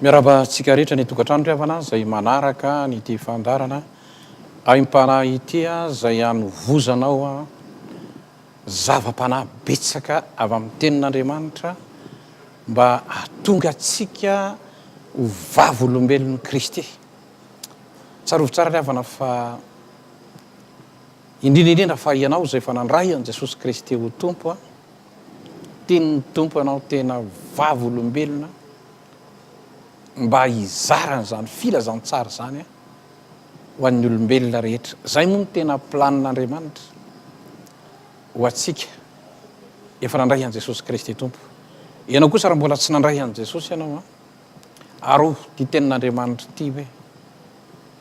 Miarabantsika rehetra ny tokantrano riavana zay manaraka ny ty fandarana Aim-panahy ity zay hanovozanao zava-panahy betsaka avy amin'ny Tenin'Andriamanitra mba hahatonga antsika ho vavolombelon'i Kristy. Tsarovy tsara riavana fa indrindra fa ianao zay fa nandray an Jesosy Kristy ho tompo tiany tompo anao tena vavolombelona mba hizarana zany filazantsara zany ho an'ny olombelona rehetra. Zay moa no tena planin'Andriamanitra ho atsika efa nandray an Jesosy Kristy tompo. Ianao kosa raha mbola tsy nandray an Jesosy ianao aro ty tenin'Andriamanitra ty hoe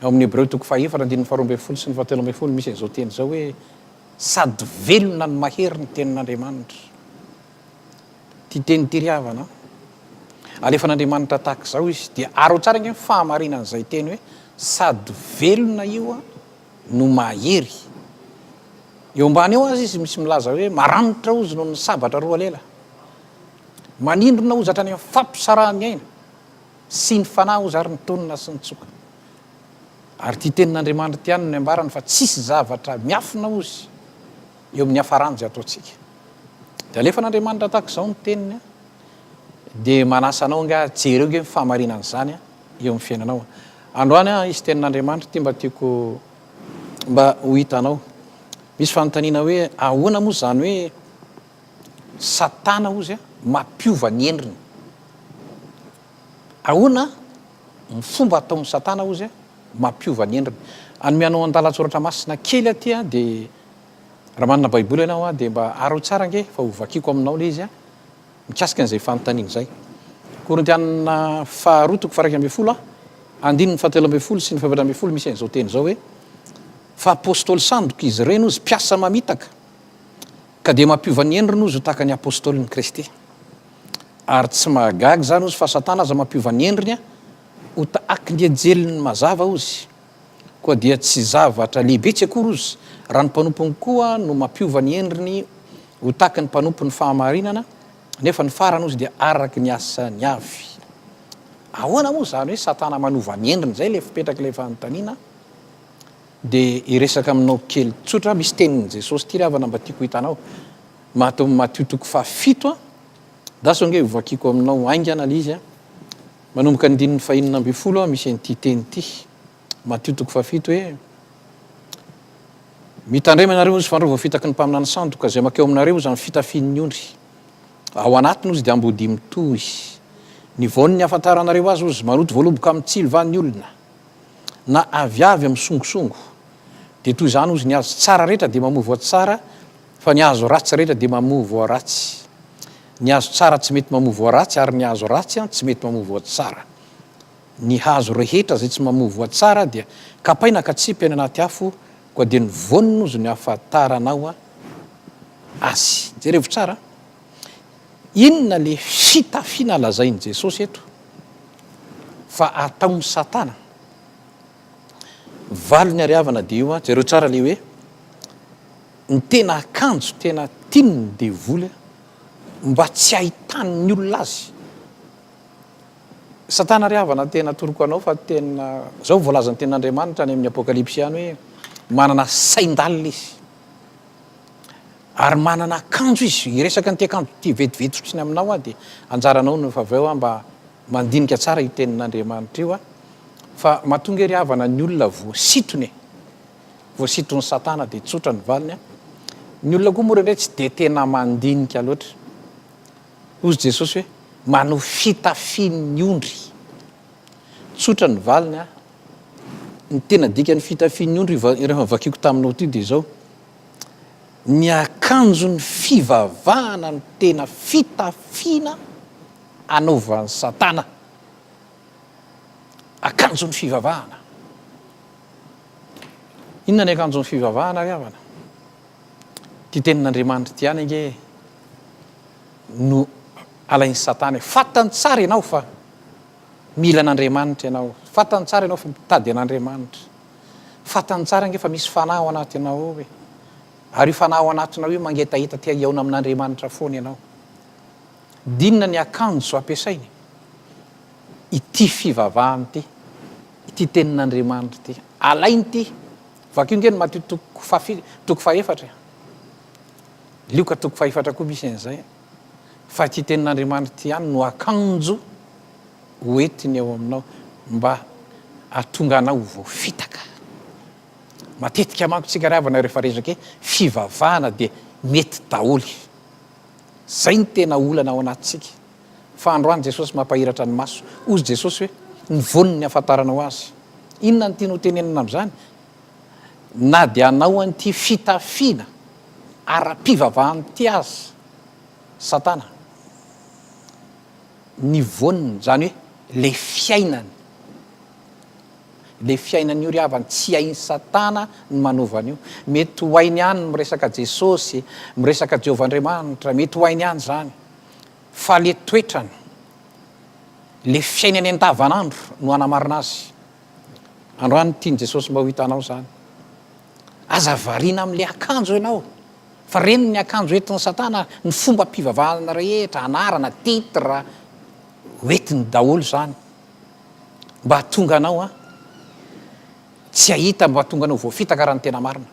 ao amin'ny Hebreo toko fahaefatra andininy faharoa ambin'ny folo sy ny fahatelo ambin'ny folo misy an'izao teny zao hoe sady velona ny mahery ny tenin'Andriamanitra. Ty teny ty riavana alefan'Andriamanitra tahaka zao izy dia aro tsara nge fahamarinana zay teny hoe sady velona io no mahery. Eo ambany eo azy izy misy milaza hoe maranitra ozy noho ny sabatra roa lela, manindrona ozy hatrany amin'ny fampisarahany aina sy ny fanahy ozy ary ny tonina sy ny tsoka. Ary ty tenin'Andriamanitra ty any no ambarany fa tsisy zavatra miafina ozy eo amin'ny hafarany zay ataontsika. Dia alefan'Andriamanitra tahaka zao ny teniny dia manasa anao nga jereo nge fahamarinana zany eo amin'ny fiainanao. Androany izy tenin'Andriamanitra ty mba tiako mba ho hitanao. Misy fanontaniana hoe ahoana moa zany hoe Satana ozy mampiova ny endriny. Ahoana ny fomba ataon'ny Satana ozy mampiova ny endriny. Anomeanao an-dalatsoratra masina kely aty dia raha manana baiboly ianao dia mba aro tsara nge fa ho vakiako aminao le izy mikasika an'izay fanontaniana zay. Korintianina faharoa toko faha 1 andininy fahatelo ambin'ny folo sy ny fahavalo ambin'ny folo misy an'izao teny zao hoe fa apôstôly sandroka izy ireny ozy mpiasa mamitaka ka dia mampiova ny endriny ozy ho tahaka ny apôstôlin'i Kristy. Ary tsy mahagaga zany ozy fa Satana aza mampiova ny endriny ho tahaka ny anjeliny mazava ozy, koa dia tsy zavatra lehibe tsy akory ozy raha ny mpanompony koa no mampiova ny endriny ho tahaka ny mpanompony fahamarinana, nefa ny farany ozy dia araky ny asany avy. Ahoana moa zany hoe Satana manova ny endriny zay le fipetraka le fanontaniana dia iresaka aminao kely tsotra. Misy tenin'i Jesosy ty riavana mba tiako hitanao mahatao Matio toko faha 7 daso nge hovakiako aminao aingana le izy manomboka ny dininy faha 12 misy an'ity teny ty Matio toko faha 7 hoe mitandrema ianareo ozy fandrova fitaky ny mpaminany sandoka zay makeo aminareo ozy amin'ny fitafian'ny ondry. Ao anatiny ozy dia ambody mitohy ny voany ny ahafantaranareo azy ozy maroto voaloboka amin'ny tsilovany olona na aviavy amin'ny songosongo. Dia toy izany ozy ny azo tsara rehetra dia mamovo ao tsara, fa ny azo ratsy rehetra dia mamovo ao ratsy. Ny azo tsara tsy mety mamovo ao ratsy ary ny azo ratsy tsy mety mamovo ao tsara. Ny hazo rehetra zay tsy mamovo ao tsara dia kapaina ka tsipy any anaty afo, koa dia ny voniny ozy ny ahafantaranao azy. Jerevy tsara, inona le fitafiana lazain'i Jesosy eto fa ataon'ny Satana valony ariavana dia io jereo tsara le hoe ny tena akanjo tena tiany ny devoly mba tsy ahitany ny olona azy. Satana riavana tena toroko anao fa tena zao voalazany tenin'Andriamanitra any amin'ny apokalipsy any hoe manana saindalina izy ary manana akanjo izy. Iresaka ny ty akanjo ty vetivety fotsiny aminao dia anjaranao no fa aveo mba mandinika tsara io tenin'Andriamanitra io fa mahatonga riavana ny olona voasitony voasiton'ny Satana dia tsotra ny valiny. Ny olona koa moa indray tsy dia tena mandinika loatra. Ozy Jesosy hoe manao fitafian'ny ondry, tsotra ny valiny ny tena dika ny fitafian'ny ondry rehefa vakiako taminao ty dia zao ny akanjo ny fivavahana ny tena fitafiana anaovan'ny Satana. Akanjo ny fivavahana. Inona ny akanjo ny fivavahana riavana? Ty tenin'Andriamanitra ty any nge no alain'ny Satana. Fatany tsara ianao fa mila an'Andriamanitra ianao. Fatany tsara ianao fa mitady an'Andriamanitra. Fatany tsara nge fa misy fanahy ao anatinao hoe ary io fanahy ao anatinao io mangetaheta tia iaona amin'Andriamanitra foana ianao. Dinona ny akanjo ampiasainy? ity fivavahany ty, ity tenin'Andriamanitra ty, alainy ty, vakio ngeny matio toko faefatra, lioka toko faefatra koa misy an'izay, fa ity tenin'Andriamanitra ty ihany no akanjo hoentiny eo aminao mba atonga anao voafitaka. Matetika manko tsika ravana rehefa resaka hoe fivavahana dia mety daholy. Zay ny tena olana ao anatsika. Fa androany Jesosy mampahiratra ny maso. Ozy Jesosy hoe nivony ny afantarana ho azy. Inona ny tiany ho tenenina amin'izany? Na dia anao an'ity fitafiana ara-pivavahany ty azy Satana. Nivoniny zany hoe le fiainany. Le fiainany io ry havany tsy hainy Satana ny manaovany io. Mety ho hainy ihany miresaka Jesosy, miresaka Jehovah-Andriamanitra, mety ho hainy ihany zany. Fa le toetrany, le fiainany andavanandro no anamarina azy. Androany tiany Jesosy mba ho hitanao zany. Aza variana amin'le akanjo ianao. Fa reny ny akanjo entin'ny Satana, ny fomba mpivavahana rehetra, anarana, titra, hoentiny daholo zany. Mba hatonga anao tsy ahita, mba hatonga anao voafitaka raha ny tena marina.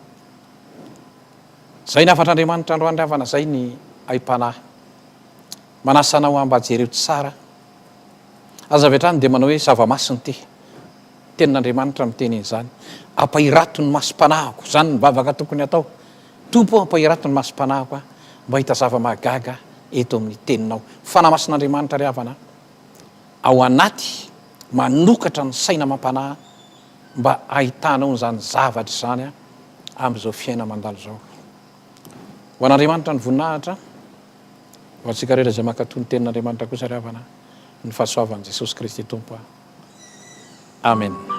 Zay ny afantr'Andriamanitra androany havana, zay ny Aim-panahy. Manasa anao mba jereo tsara. Aza avy hatrany dia manao hoe zava-masiny ty. Tenin'Andriamanitra miteny izany. Ampahirato ny masom-panahiko, zany ny bavaka tokony atao. Tompo ampahirato ny masom-panahiko mba hita zava-mahagaga eto amin'ny teninao. Fanamasin'Andriamanitra ry havana ao anaty manokatra ny saina mampanahy mba ahitanao n'izany zavatra zany amin'izao fiaina mandalo zao. Ho an'Andriamanitra ny voninahitra, ho antsika rehetra izay mankatoy ny tenin'Andriamanitra kosa ry havana, ny fahasoavan'i Jesosy Kristy Tompo. Amen.